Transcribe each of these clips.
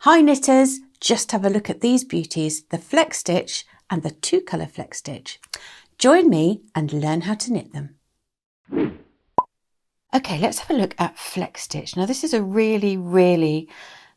Hi knitters, just have a look at these beauties, the Fleck Stitch and the 2-colour Fleck Stitch. Join me and learn how to knit them. Okay, let's have a look at Fleck Stitch. Now this is a really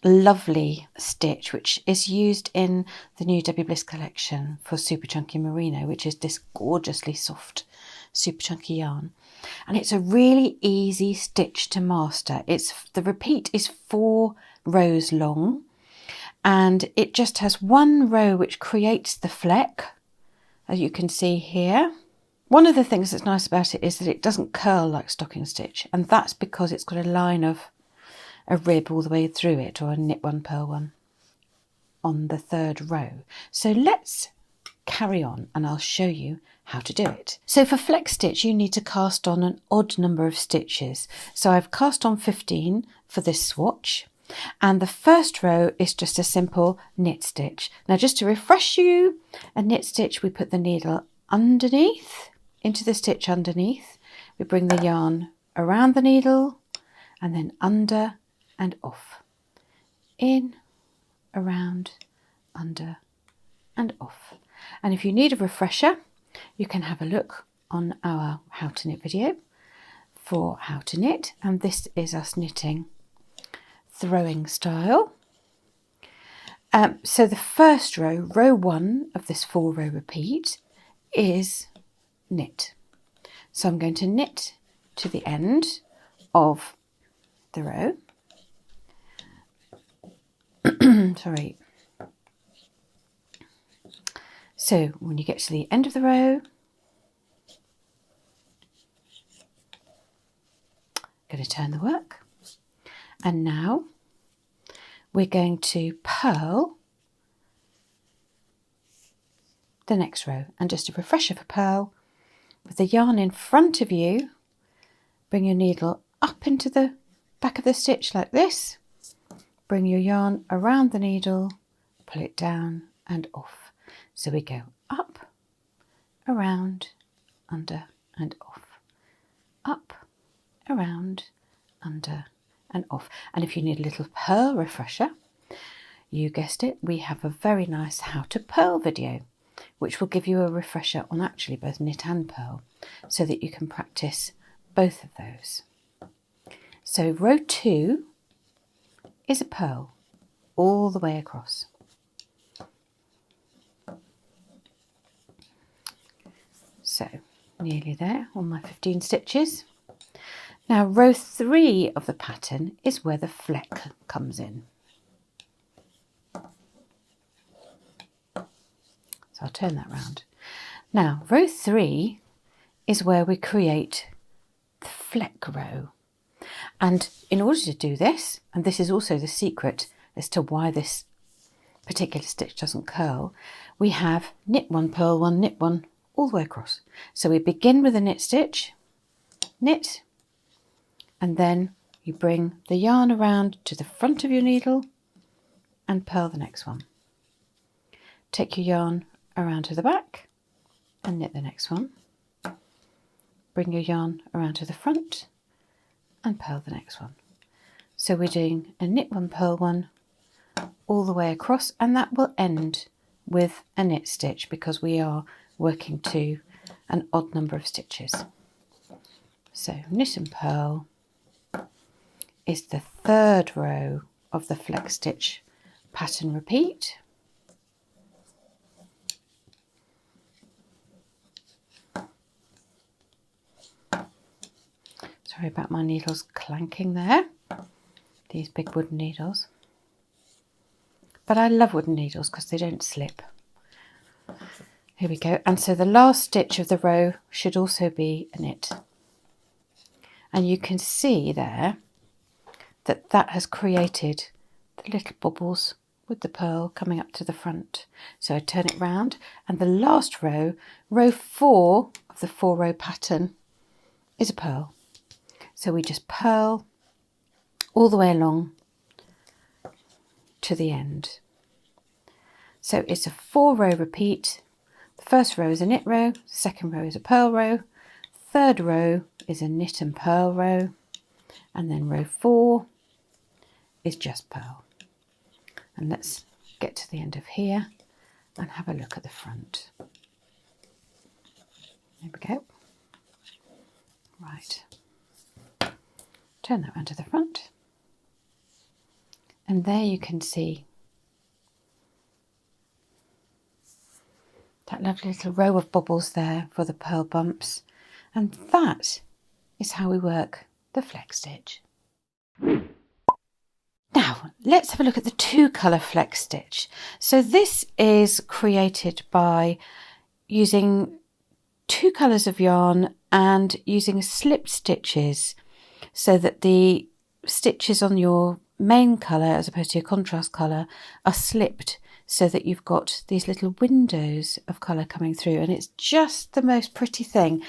lovely stitch which is used in the new Bliss collection for super chunky merino, which is this gorgeously soft super chunky yarn. And it's a really easy stitch to master. The repeat is 4 rows long, and it just has one row which creates the fleck, as you can see here. One of the things that's nice about it is that it doesn't curl like stocking stitch, and that's because it's got a line of a rib all the way through it, or a knit one, purl one, on the 3rd row. So let's carry on and I'll show you how to do it. So for Fleck Stitch you need to cast on an odd number of stitches. So I've cast on 15 for this swatch, and the first row is just a simple knit stitch. Now just to refresh you, a knit stitch, we put the needle underneath, into the stitch underneath, we bring the yarn around the needle and then under and off, in, around, under and off. And if you need a refresher, you can have a look on our how to knit video for how to knit, and this is us knitting throwing style. So the first row, row 1 of this 4-row repeat, is knit. So I'm going to knit to the end of the row. Sorry. So when you get to the end of the row, I'm going to turn the work, and now we're going to purl the next row. And just a refresher for purl, with the yarn in front of you, bring your needle up into the back of the stitch like this, bring your yarn around the needle, pull it down and off. So we go up, around, under and off, up, around, under and off. And if you need a little purl refresher, you guessed it, we have a very nice how to purl video, which will give you a refresher on actually both knit and purl, so that you can practice both of those. So row 2 is a purl all the way across. So nearly there on my 15 stitches. Now row 3 of the pattern is where the fleck comes in. So I'll turn that round. Now row 3 is where we create the fleck row. And in order to do this, and this is also the secret as to why this particular stitch doesn't curl, we have knit 1, purl 1, knit 1 all the way across. So we begin with a knit stitch, knit, and then you bring the yarn around to the front of your needle and purl the next one. Take your yarn around to the back and knit the next one. Bring your yarn around to the front and purl the next one. So we're doing a knit 1, purl 1 all the way across, and that will end with a knit stitch because we are working to an odd number of stitches. So knit and purl is the 3rd row of the Fleck Stitch pattern repeat. Sorry about my needles clanking there, these big wooden needles. But I love wooden needles because they don't slip. Here we go. And so the last stitch of the row should also be a knit. And you can see there that that has created the little bubbles with the purl coming up to the front. So I turn it round, and the last row, row 4 of the 4-row pattern, is a purl. So we just purl all the way along to the end. So it's a 4-row repeat. The first row is a knit row, the second row is a purl row, third row is a knit and purl row, and then row 4 is just purl. And let's get to the end of here and have a look at the front. There we go. Right. Turn that round to the front. And there you can see that lovely little row of bobbles there for the purl bumps. And that is how we work the Fleck stitch. Now, let's have a look at the two colour Fleck stitch. So this is created by using two colours of yarn and using slipped stitches so that the stitches on your main colour as opposed to your contrast colour are slipped so that you've got these little windows of colour coming through, and it's just the most pretty thing.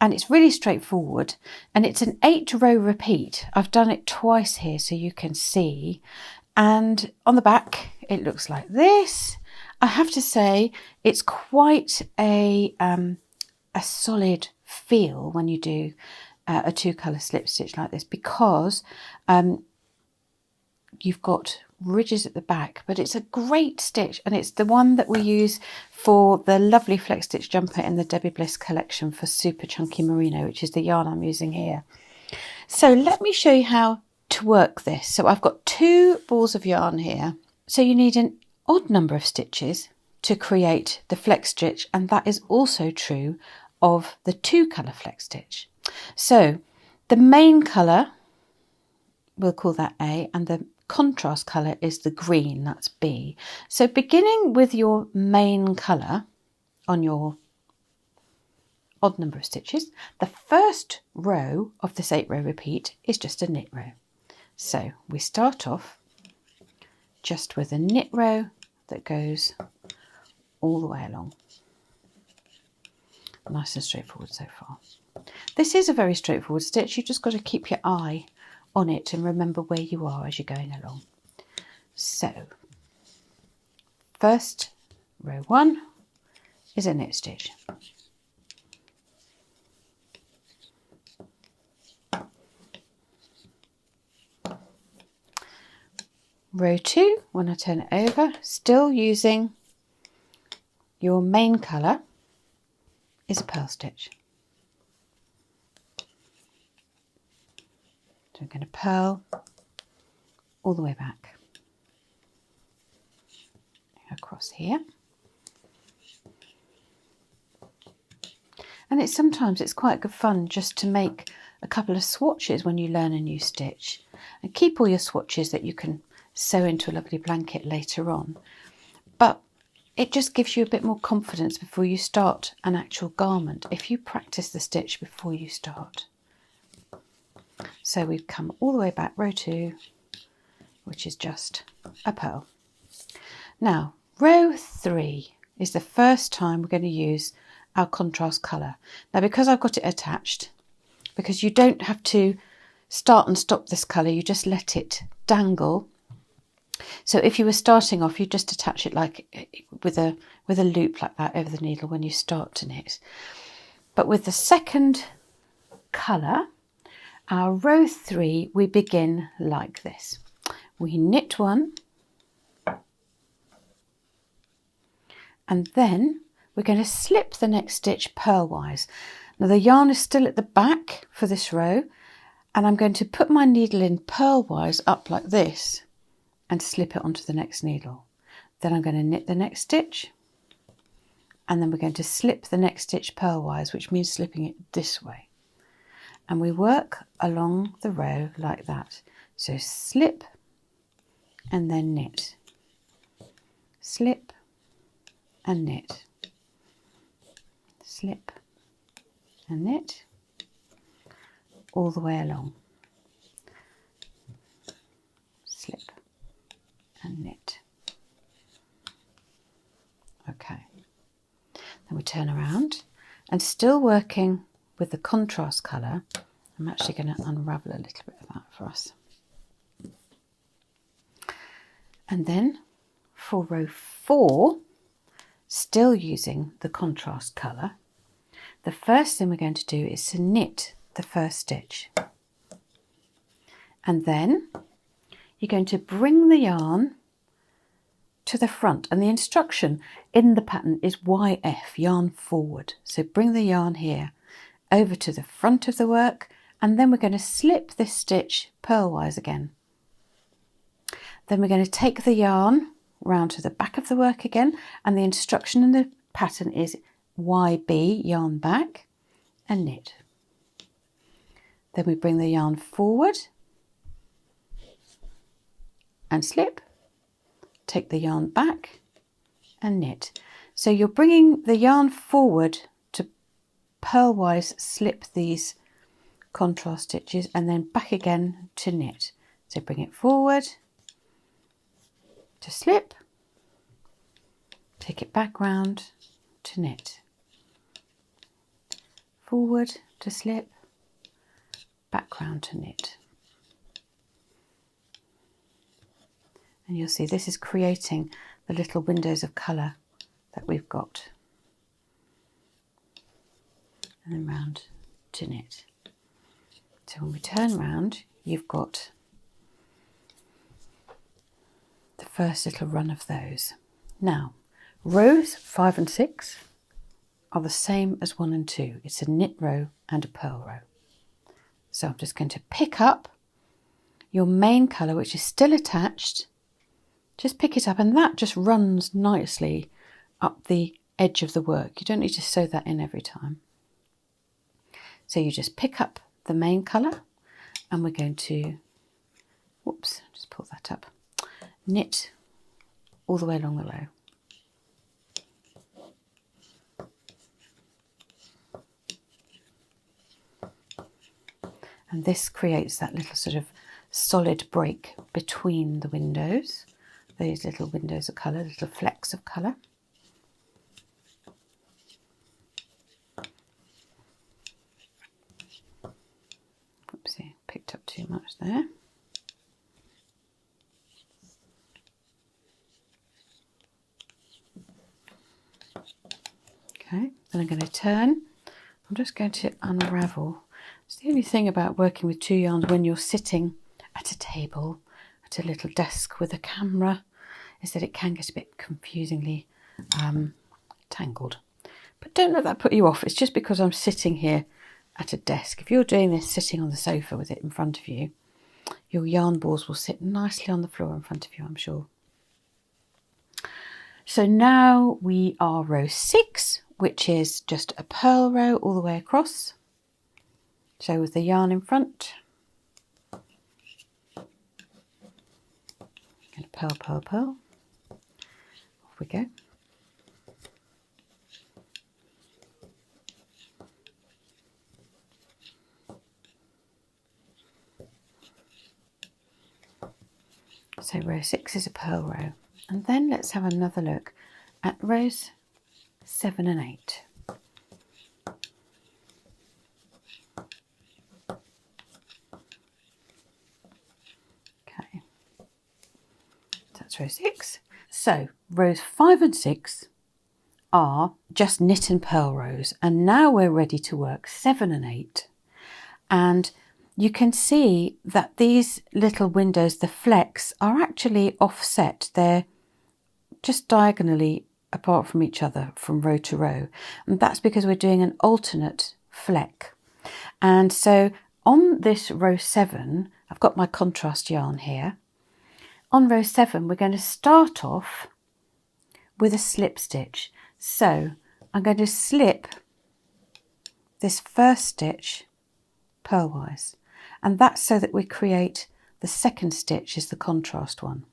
And it's really straightforward, and it's an 8-row repeat. I've done it twice here so you can see, and on the back it looks like this. I have to say it's quite a solid feel when you do a two colour slip stitch like this, because you've got ridges at the back, but it's a great stitch, and it's the one that we use for the lovely Fleck Stitch jumper in the Debbie Bliss collection for super chunky merino, which is the yarn I'm using here. So let me show you how to work this. So I've got 2 balls of yarn here, so you need an odd number of stitches to create the Fleck stitch, and that is also true of the 2 colour Fleck stitch. So the main colour, we'll call that A, and the contrast colour is the green, that's B. So beginning with your main colour on your odd number of stitches, the first row of this 8-row repeat is just a knit row. So we start off just with a knit row that goes all the way along. Nice and straightforward so far. This is a very straightforward stitch. You've just got to keep your eye on it and remember where you are as you're going along. So first row 1 is a knit stitch. Row 2, when I turn it over, still using your main colour, is a purl stitch. So I'm going to purl all the way back across here. And sometimes it's quite good fun just to make a couple of swatches when you learn a new stitch, and keep all your swatches that you can sew into a lovely blanket later on. But it just gives you a bit more confidence before you start an actual garment if you practice the stitch before you start. So we've come all the way back, row 2, which is just a purl. Now, row 3 is the first time we're going to use our contrast colour. Now, because I've got it attached, because you don't have to start and stop this colour, you just let it dangle. So if you were starting off, you just attach it like with a loop like that over the needle when you start to knit. But with the second colour, our row 3, we begin like this. We knit 1, and then we're going to slip the next stitch purlwise. Now the yarn is still at the back for this row, and I'm going to put my needle in purlwise up like this and slip it onto the next needle. Then I'm going to knit the next stitch, and then we're going to slip the next stitch purlwise, which means slipping it this way. And we work along the row like that. So slip and then knit, slip and knit, slip and knit, all the way along. Slip and knit. Okay. Then we turn around, and still working with the contrast colour, I'm actually going to unravel a little bit of that for us. And then for row 4, still using the contrast colour, the first thing we're going to do is to knit the first stitch. And then you're going to bring the yarn to the front, and the instruction in the pattern is YF, yarn forward. So bring the yarn here over to the front of the work, and then we're going to slip this stitch purlwise again. Then we're going to take the yarn round to the back of the work again, and the instruction in the pattern is YB, yarn back, and knit. Then we bring the yarn forward and slip, take the yarn back and knit. So you're bringing the yarn forward to purlwise slip these contrast stitches, and then back again to knit. So bring it forward to slip, take it back round to knit, forward to slip, back round to knit. And you'll see this is creating the little windows of colour that we've got. And then round to knit. So when we turn round, you've got the first little run of those. Now, rows 5 and 6 are the same as 1 and 2. It's a knit row and a purl row. So I'm just going to pick up your main colour, which is still attached. Just pick it up, and that just runs nicely up the edge of the work. You don't need to sew that in every time. So you just pick up the main colour, and we're going to, whoops, just pull that up, knit all the way along the row. And this creates that little sort of solid break between the windows, these little windows of colour, little flecks of colour. Oopsie, picked up too much there. Okay, then I'm going to turn. I'm just going to unravel. It's the only thing about working with 2 yarns when you're sitting at a table, at a little desk with a camera, is that it can get a bit confusingly tangled. But don't let that put you off. It's just because I'm sitting here at a desk. If you're doing this sitting on the sofa with it in front of you, your yarn balls will sit nicely on the floor in front of you, I'm sure. So now we are row 6, which is just a purl row all the way across. So with the yarn in front, I'm going to purl, purl, purl. Off we go. So row 6 is a purl row. And then let's have another look at rows 7 and 8. Okay, that's row 6. So rows 5 and 6 are just knit and purl rows, and now we're ready to work 7 and 8. And you can see that these little windows, the flecks, are actually offset. They're just diagonally apart from each other from row to row, and that's because we're doing an alternate fleck. And so on this row 7, I've got my contrast yarn here. On row 7 we're going to start off with a slip stitch. So I'm going to slip this first stitch purlwise, and that's so that we create the second stitch is the contrast one.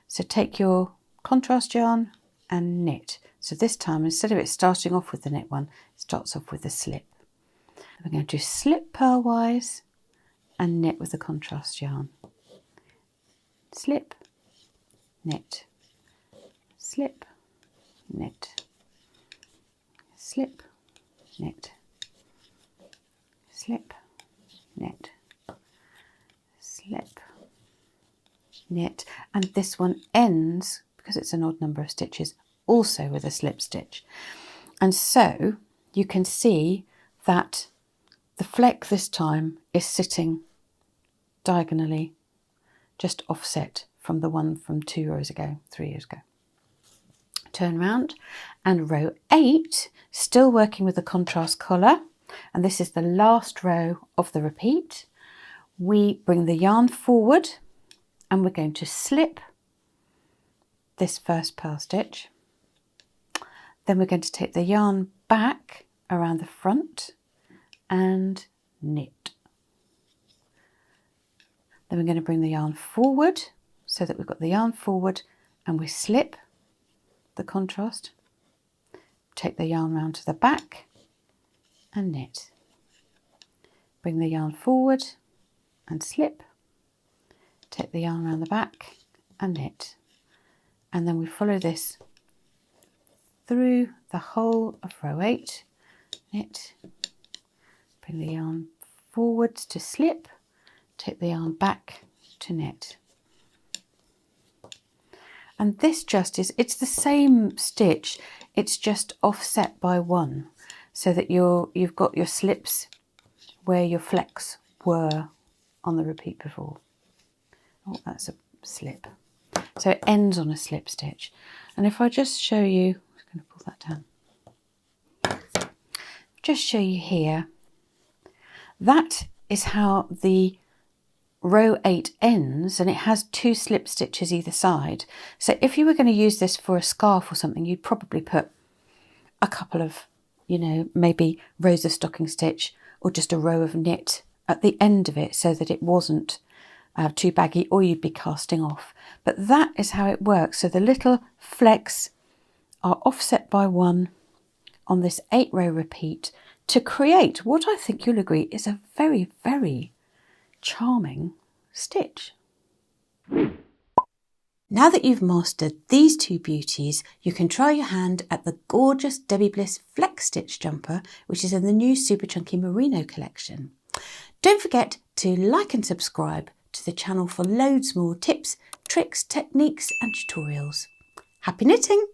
So take your contrast yarn and knit. So this time, instead of it starting off with the knit one, it starts off with a slip. We're going to slip purlwise and knit with the contrast yarn. Slip, knit, slip, knit, slip, knit, slip, knit, slip, knit, and this one ends, because it's an odd number of stitches, also with a slip stitch. And so you can see that the fleck this time is sitting diagonally just offset from the one from 3 rows ago. Turn round, and row 8, still working with the contrast collar, and this is the last row of the repeat. We bring the yarn forward and we're going to slip this first purl stitch. Then we're going to take the yarn back around the front and knit. Then we're going to bring the yarn forward so that we've got the yarn forward, and we slip the contrast, take the yarn round to the back and knit. Bring the yarn forward and slip, take the yarn around the back and knit. And then we follow this through the whole of row 8, knit, bring the yarn forwards to slip, take the yarn back to knit. And this just is, it's the same stitch, it's just offset by 1, so that you've got your slips where your flecks were on the repeat before. Oh, that's a slip. So it ends on a slip stitch. And if I just show you, I'm just going to pull that down. Just show you here, that is how the row 8 ends, and it has 2 slip stitches either side. So if you were going to use this for a scarf or something, you'd probably put a couple of, maybe rows of stocking stitch or just a row of knit at the end of it so that it wasn't too baggy, or you'd be casting off. But that is how it works. So the little flecks are offset by 1 on this 8-row repeat to create what I think you'll agree is a very, very charming stitch. Now that you've mastered these 2 beauties, you can try your hand at the gorgeous Debbie Bliss Fleck Stitch jumper, which is in the new Super Chunky Merino collection. Don't forget to like and subscribe to the channel for loads more tips, tricks, techniques and tutorials. Happy knitting!